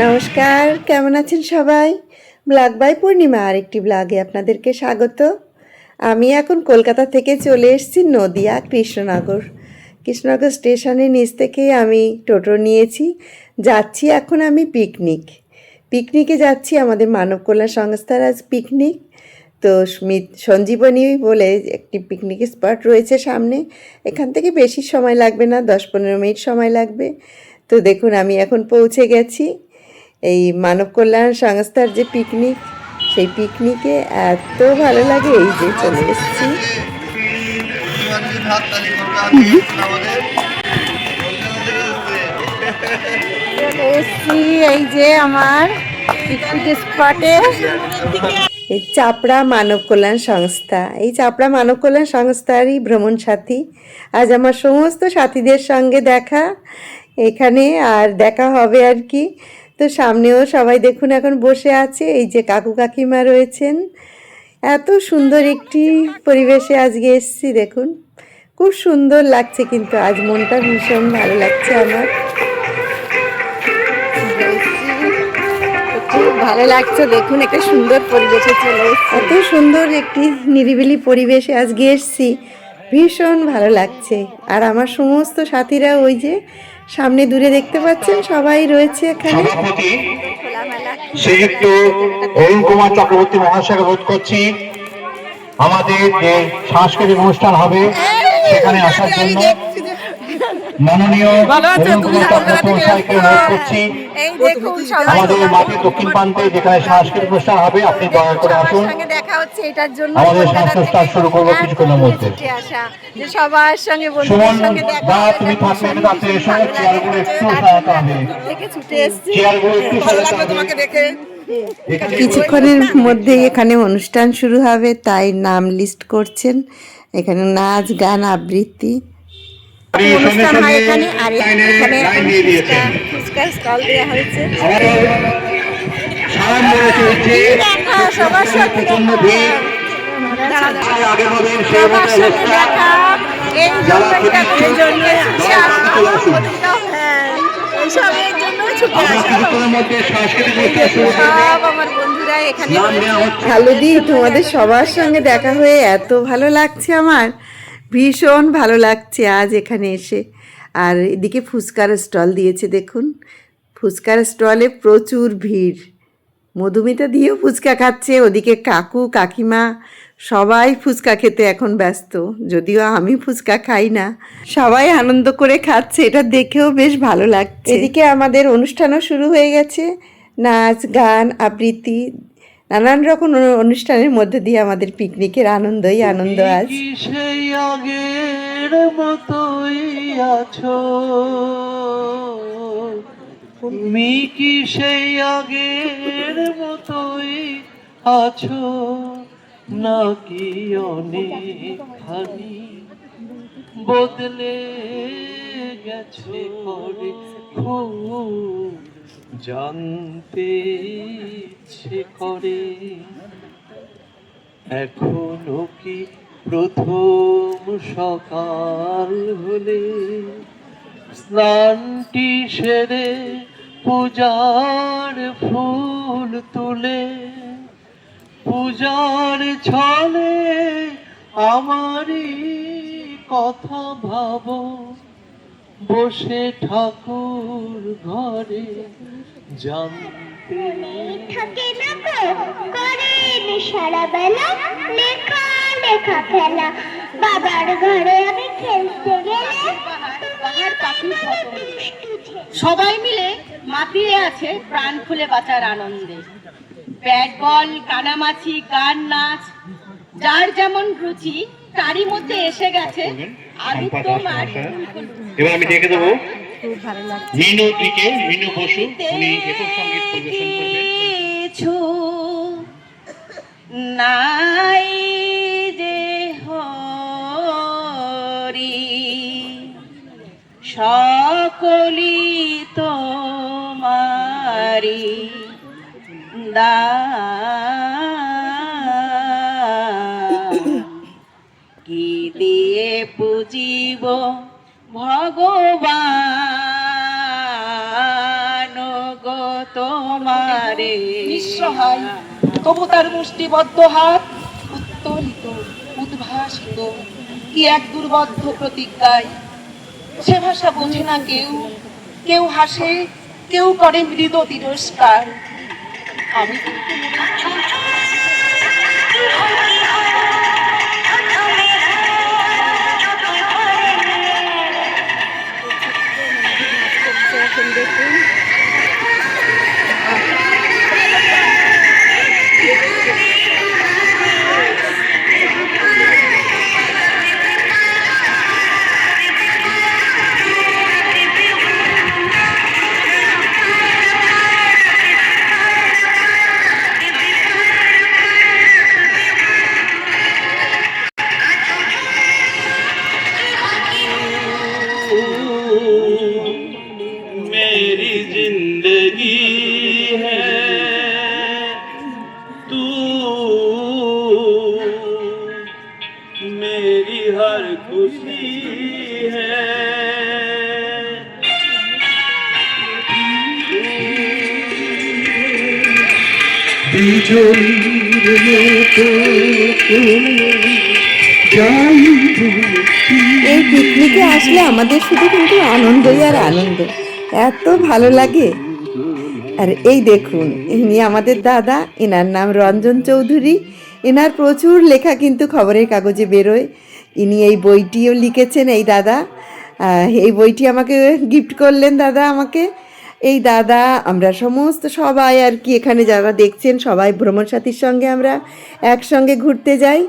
নমস্কার, কেমন আছেন সবাই? ব্লগ বাই পূর্ণিমা আরেকটি ব্লগে আপনাদেরকে স্বাগত। আমি এখন কলকাতা থেকে চলে এসেছি নদিয়া কৃষ্ণনগর স্টেশনের নিচ থেকেই আমি টোটো নিয়েছি। যাচ্ছি এখন আমি পিকনিকে যাচ্ছি। আমাদের মানব কল্যাণ সংস্থার আজ পিকনিক। তো সঞ্জীবনী বলে একটি পিকনিক স্পট রয়েছে সামনে। এখান থেকে বেশি সময় লাগবে না, 10-15 মিনিট সময় লাগবে। তো দেখুন আমি এখন পৌঁছে গেছি। এই মানব কল্যাণ সংস্থার যে পিকনিক, সেই পিকনিকে এত ভালো লাগে। এই যে চলে এসেছি। এই যে আমার পিকনিক স্পটে এই চাপড়া মানব কল্যাণ সংস্থা, এই চাপড়া মানব কল্যাণ সংস্থারই ভ্রমণ সাথী। আজ আমার সমস্ত সাথীদের সঙ্গে দেখা এখানে, আর দেখা হবে আর কি। তো সামনেও সবাই দেখুন এখন বসে আছে। এই যে কাকু কাকিমা রয়েছেন। এত সুন্দর একটি পরিবেশে আজকে এসেছি, দেখুন খুব সুন্দর লাগছে। কিন্তু আজ মনটা ভীষণ ভালো লাগছে আমার, খুব ভালো লাগছে। দেখুন একটা সুন্দর পরিবেশে চলে এসেছি, এত সুন্দর একটি নিরিবিলি পরিবেশে আজকে এসেছি, ভীষণ ভালো লাগছে। আর আমার সমস্ত সাথীরা ওই যে সামনে দূরে দেখতে পাচ্ছেন সবাই রয়েছে এখানে। শ্রীযুক্ত অরুণ কুমার চক্রবর্তী মহাশয়কে বোধ করছি আমাদের যে সাংস্কৃতিক অনুষ্ঠান হবে সেখানে আসার জন্য মাননীয় অরুণ কুমার চক্রবর্তী মহাশয়কে অনুরোধ করছি আমাদের মাঠের দক্ষিণ প্রান্তে যেখানে সাংস্কৃতিক অনুষ্ঠান হবে আপনি দয়া করে আসুন। আমাদের সাংস্কৃতিক শুরু করবো কিছুক্ষণের মধ্যে। সবার সঙ্গে তুমি থাকলে তাতে এসো, চেয়ারগুলো একটু সাজাতে হবে, চেয়ারগুলো একটু সাজাতে হবে। কিছুক্ষণের মধ্যেই এখানে অনুষ্ঠান শুরু হবে, তাই নাম লিস্ট করছেন। এখানে নাচ গান আবৃত্তি অনুষ্ঠান হয় এখানে। আর এখানে ফুচকা স্টল দেওয়া হয়েছে। সবার সঙ্গে দেখা, এই জন্য খালুদি, তোমাদের সবার সঙ্গে দেখা হয়ে এত ভালো লাগছে আমার, ভীষণ ভালো লাগছে আজ এখানে এসে। আর এদিকে ফুচকার স্টল দিয়েছে, দেখুন ফুচকার স্টলে প্রচুর ভিড়। মধুমিতা দিয়েও ফুচকা খাচ্ছে, ওদিকে কাকু কাকিমা সবাই ফুচকা খেতে এখন ব্যস্ত, যদিও আমি ফুচকা খাই না। সবাই আনন্দ করে খাচ্ছে, এটা দেখেও বেশ ভালো লাগছে। এদিকে আমাদের অনুষ্ঠানও শুরু হয়ে গেছে, নাচ গান আবৃত্তি নানান রকম অনুষ্ঠানের মধ্যে দিয়ে আমাদের পিকনিকের আনন্দই আনন্দ। আজ সেই আগের মতোই আছো, তুমি কি সেই আগের মতোই আছো, নাকি অনেকখানি বদলে গেছে করে, খুব জানতে ইচ্ছে করে। এখনো কি প্রথম সকাল হলে স্নানটি সেরে পূজার ফুল তুলে, পূজার ছলে আমারই কথা ভাবো, বসে ঠাকুর ঘরে জানতে থাকে না করে সারা বেলা লেখা লেখা খেলা, বাবার ঘরে আমি খেলতে গেলে সবাই মিলে মাতিয়ে আছে প্রাণ খুলে বাঁচার আনন্দে। ব্যাট বল, কানামাছি, গান, নাচ, যার যেমন রুচি তারই মধ্যে এসে গেছে আলুরদম আর এবার আমি ডেকে দেবো মিনু দিকে, মিনু বসু, উনি একক সঙ্গীত পরিবেশন করবেন। নাই যে হরি সকলি তোমারি কি দিয়ে পুজিব ভগবান গো তোমারে নিঃসহায়, তবু তার মুষ্টিবদ্ধ হাত উত্তোলিত উদ্ভাসিত কি এক দুর্বদ্ধ প্রতিজ্ঞায়। সে ভাষা বোঝে না কেউ, কেউ হাসে, কেউ করে মৃদু তিরস্কার। আমি কিন্তু मेरी जिंदगी है तू, मेरी हर खुशी है। এই পিকনিকে আসলে আমাদের শুধু কিন্তু আনন্দই আর আনন্দ, এত ভালো লাগে। আর এই দেখুন, ইনি আমাদের দাদা, এনার নাম রঞ্জন চৌধুরী। এনার প্রচুর লেখা কিন্তু খবরের কাগজে বেরোয়। ইনি এই বইটিও লিখেছেন এই দাদা। এই বইটি আমাকে গিফট করলেন দাদা আমাকে। এই দাদা, আমরা সমস্ত সবাই আর কি এখানে যারা দেখছেন সবাই ভ্রমণ সাথীর সঙ্গে আমরা একসঙ্গে ঘুরতে যাই।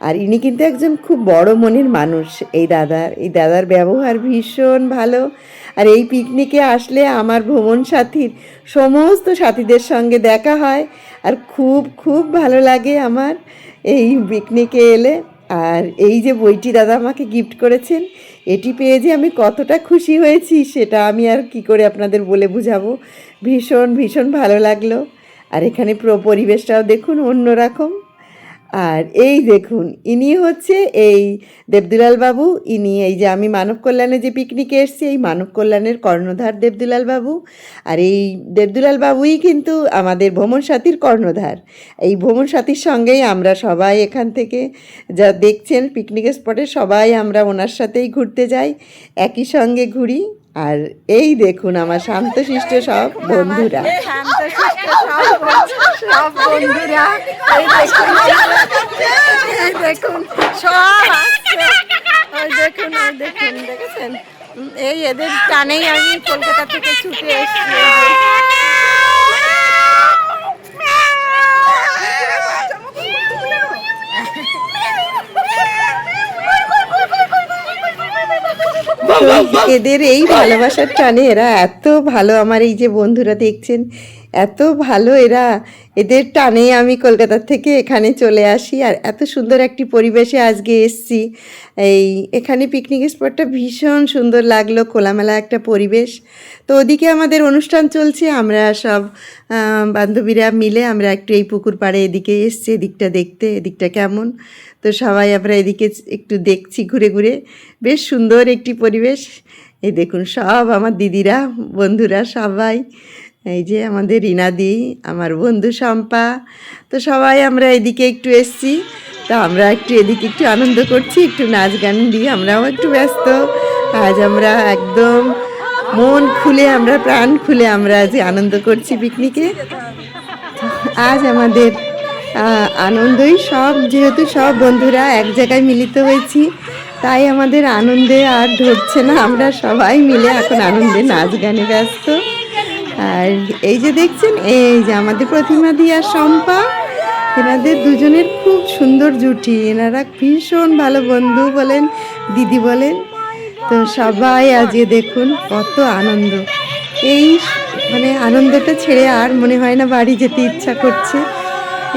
আর ইনি কিন্তু একজন খুব বড় মনের মানুষ। এই দাদার ব্যবহার ভীষণ ভালো। আর এই পিকনিকে আসলে আমার ভ্রমণ সাথীর সমস্ত সাথীদের সঙ্গে দেখা হয়, আর খুব খুব ভালো লাগে আমার এই পিকনিকে এলে। আর এই যে বইটি দাদা আমাকে গিফট করেছেন, এটি পেয়ে যে আমি কতটা খুশি হয়েছি সেটা আমি আর কি করে আপনাদের বলে বুঝাবো। ভীষণ ভীষণ ভালো লাগলো। আর এখানে পরিবেশটাও দেখুন অন্যরকম। আর এই দেখুন, ইনি হচ্ছে এই দেবদুলাল বাবু। ইনি এই যে আমি মানব কল্যাণে যে পিকনিকে এসেছি, এই মানব কল্যাণের কর্ণধার দেবদুলাল বাবু। আর এই দেবদুলাল বাবুই কিন্তু আমাদের ভ্রমণ সাথীর কর্ণধার। এই ভ্রমণ সাথীর সঙ্গেই আমরা সবাই এখান থেকে যা দেখছেন পিকনিক স্পটে সবাই আমরা ওনার সাথেই ঘুরতে যাই, একই সঙ্গে ঘুরি। আর এই দেখুন আমার শান্তশিষ্ট সব বন্ধুরা, সব বন্ধুরা এই দেখুন সব আসছে। ওই দেখুন দেখেছেন, এই এদের টানেই আমি কলকাতা থেকে ছুটে এসেছি। এদের এই ভালোবাসার টানে এরা এত ভালো। আমার এই যে বন্ধুরা দেখছেন এত ভালো এরা, এদের টানে আমি কলকাতা থেকে এখানে চলে আসি। আর এত সুন্দর একটি পরিবেশে আজকে এসছি। এখানে পিকনিক স্পটটা ভীষণ সুন্দর লাগলো, খোলামেলা একটা পরিবেশ। তো ওদিকে আমাদের অনুষ্ঠান চলছে, আমরা সব বান্ধবীরা মিলে আমরা একটু এই পুকুর পাড়ে এদিকে এসছি এদিকটা দেখতে, এদিকটা কেমন। তো সবাই আমরা এদিকে একটু দেখছি ঘুরে ঘুরে, বেশ সুন্দর একটি পরিবেশ। এই দেখুন সব আমার দিদিরা বন্ধুরা সবাই, এই যে আমাদের রিনাদি, আমার বন্ধু শম্পা, তো সবাই আমরা এদিকে একটু এসছি। তো আমরা একটু এদিকে একটু আনন্দ করছি, একটু নাচ গান দিয়ে আমরাও একটু ব্যস্ত। আজ আমরা একদম মন খুলে, আমরা প্রাণ খুলে আমরা আজ আনন্দ করছি পিকনিকে। আজ আমাদের আনন্দই সব, যেহেতু সব বন্ধুরা এক জায়গায় মিলিত হয়েছি, তাই আমাদের আনন্দে আর ধরছে না, আমরা সবাই মিলে এখন আনন্দে নাচ গানে ব্যস্ত। আর এই যে দেখছেন, এই যে আমাদের প্রতিমা দি আর শম্পা, এনাদের দুজনের খুব সুন্দর জুটি। এনারা ভীষণ ভালো বন্ধু বলেন, দিদি বলেন। তো সবাই আজকে দেখুন কত আনন্দ। এই মানে আনন্দটা ছেড়ে আর মনে হয় না বাড়ি যেতে ইচ্ছা করছে।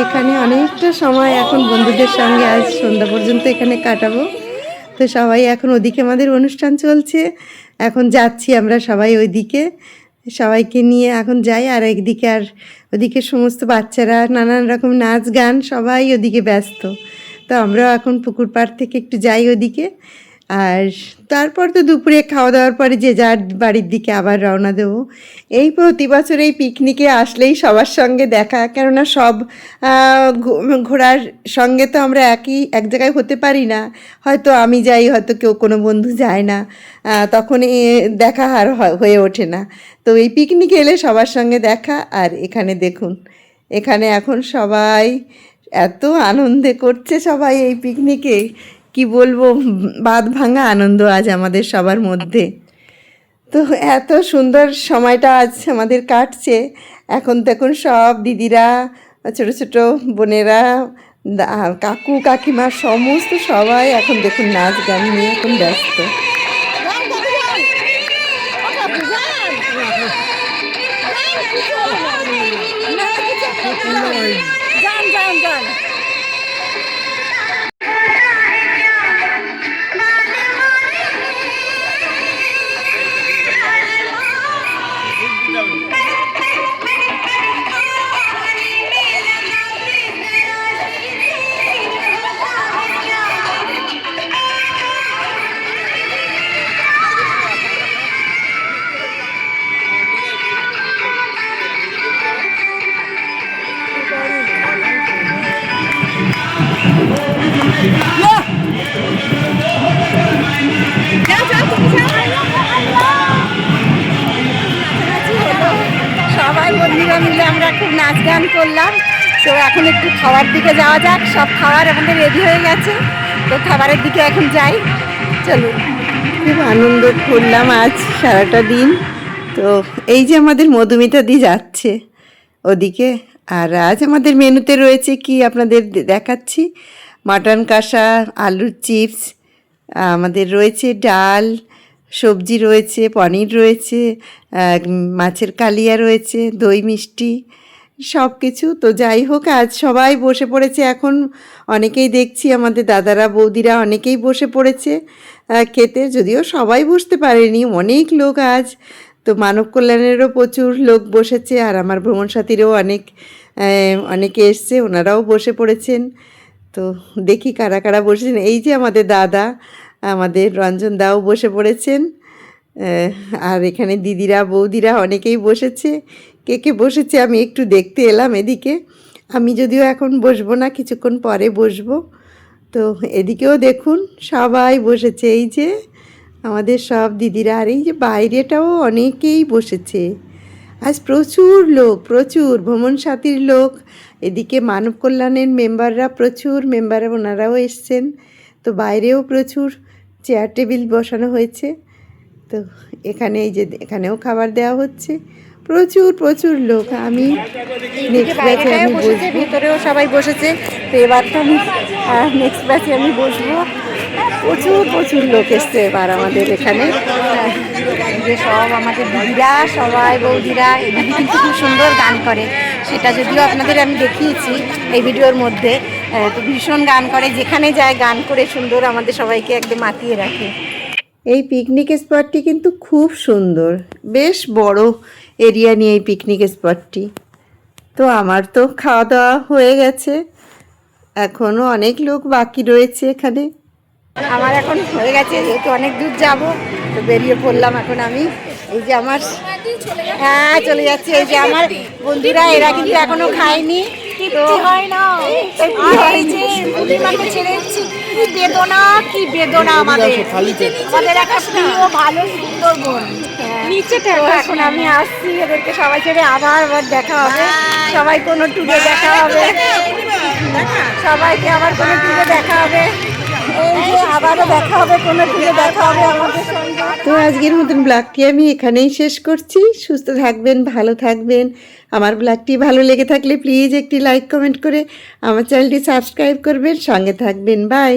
এখানে অনেকটা সময় এখন বন্ধুদের সঙ্গে আজ সন্ধ্যা পর্যন্ত এখানে কাটাবো। তো সবাই এখন ওদিকে আমাদের অনুষ্ঠান চলছে, এখন যাচ্ছি আমরা সবাই ওইদিকে, সবাইকে নিয়ে এখন যাই। আর একদিকে আর ওদিকে সমস্ত বাচ্চারা নানান রকম নাচ গান সবাই ওদিকে ব্যস্ত। তো আমরাও এখন পুকুর পাড় থেকে একটু যাই ওদিকে। আর তারপর তো দুপুরে খাওয়া দাওয়ার পরে যে যার বাড়ির দিকে আবার রওনা দেবো। এই প্রতি বছর এই পিকনিকে আসলেই সবার সঙ্গে দেখা, কেননা সব ঘোরার সঙ্গে তো আমরা এক জায়গায় হতে পারি না, হয়তো আমি যাই, হয়তো কেউ কোনো বন্ধু যায় না, তখন দেখা আর হয়ে ওঠে না। তো এই পিকনিকে এলে সবার সঙ্গে দেখা। আর এখানে দেখুন, এখানে এখন সবাই এত আনন্দে করছে সবাই এই পিকনিকে, কি বলবো, বাঁধ ভাঙা আনন্দ আজ আমাদের সবার মধ্যে। তো এত সুন্দর সময়টা আজ আমাদের কাটছে। এখন দেখুন সব দিদিরা, ছোট ছোট বোনেরা, কাকু কাকিমা সমস্ত সবাই এখন দেখুন নাচ গান নিয়ে এখন ব্যস্ত। সবাই বন্ধুরা মিলে আমরা খুব নাচ গান করলাম। তো এখন একটু খাওয়ার দিকে যাওয়া যাক। সব খাবার আমাদের রেডি হয়ে গেছে, তো খাবারের দিকে এখন যাই, চলুন। খুব আনন্দ করলাম আজ সারাটা দিন। তো এই যে আমাদের মধুমিতা দি যাচ্ছে ওদিকে। আর আজ আমাদের মেনুতে রয়েছে কি আপনাদের দেখাচ্ছি, মাটন কষা, আলুর চিপস, আমাদের রয়েছে ডাল, সবজি রয়েছে, পনির রয়েছে, মাছের কালিয়া রয়েছে, দই মিষ্টি, সব কিছু। তো যাই হোক, আজ সবাই বসে পড়েছে। এখন অনেকেই দেখছি আমাদের দাদারা বৌদিরা অনেকেই বসে পড়েছে খেতে, যদিও সবাই বসতে পারেনি, অনেক লোক আজ। তো মানব কল্যাণেরও প্রচুর লোক বসেছে, আর আমার ভ্রমণ সাথীরও অনেকে এসছে, ওনারাও বসে পড়েছেন। তো দেখি কারা কারা বসেছেন। এই যে আমাদের দাদা, আমাদের রঞ্জন দাও বসে পড়েছেন, আর এখানে দিদিরা বৌদিরা অনেকেই বসেছে। কে কে বসেছে আমি একটু দেখতে এলাম এদিকে। আমি যদিও এখন বসবো না, কিছুক্ষণ পরে বসবো। তো এদিকেও দেখুন সবাই বসেছে, এই যে আমাদের সব দিদিরা। আর এই যে বাইরেটাও অনেকেই বসেছে আজ, প্রচুর লোক, প্রচুর ভ্রমণ সাথীর লোক। এদিকে মানব কল্যাণের মেম্বাররা, প্রচুর মেম্বার, ওনারাও এসছেন। তো বাইরেও প্রচুর চেয়ার টেবিল বসানো হয়েছে। তো এখানে এই যে এখানেও খাবার দেওয়া হচ্ছে, প্রচুর প্রচুর লোক। আমি নেক্সট ব্যাচে আমি বসবো, ভিতরেও সবাই বসেছে। তো এবার তো আমি নেক্সট ব্যাচে আমি বসবো। প্রচুর প্রচুর লোক এসছে এবার আমাদের এখানে, যে সব আমাদের দিদিরা, সবাই বৌদিরা। এই দিদি কিন্তু খুব সুন্দর গান করে, সেটা যদিও আপনাদের আমি দেখিয়েছি এই ভিডিওর মধ্যে। তো ভীষণ গান করে, যেখানে যায় গান করে সুন্দর আমাদের সবাইকে একদম মাতিয়ে রাখে। এই পিকনিক স্পটটি কিন্তু খুব সুন্দর, বেশ বড় এরিয়া নিয়ে এই পিকনিক স্পটটি। তো আমার তো খাওয়া দাওয়া হয়ে গেছে, এখনও অনেক লোক বাকি রয়েছে এখানে। আমার এখন হয়ে গেছে, যেহেতু অনেক দূর যাব, তো বেরিয়ে পড়লাম এখন আমি। এই যে আমার, হ্যাঁ চলে যাচ্ছে। এই যে আমার বন্ধুরা, এরা কিন্তু এখনো খায়নি। হয় না, কি বেদনা, কি বেদনা আমাদের একটা প্রিয় ভালো সুন্দর বোন। এখন আমি আসছি, এদেরকে সবাই ছেড়ে আবার দেখা হবে। সবাই কোনো ট্যুরে দেখা হবে, সবাইকে আবার কোনো ট্যুরে দেখা হবে। আবারও দেখা হবে, কোনো ট্যুরে দেখা হবে আমাদের সঙ্গে। তো আজকের মতন ব্লগটি আমি এখানেই শেষ করছি। সুস্থ থাকবেন, ভালো থাকবেন। আমার ব্লগটি ভালো লেগে থাকলে প্লিজ একটি লাইক কমেন্ট করে আমার চ্যানেলটি সাবস্ক্রাইব করবেন, সঙ্গে থাকবেন। বাই।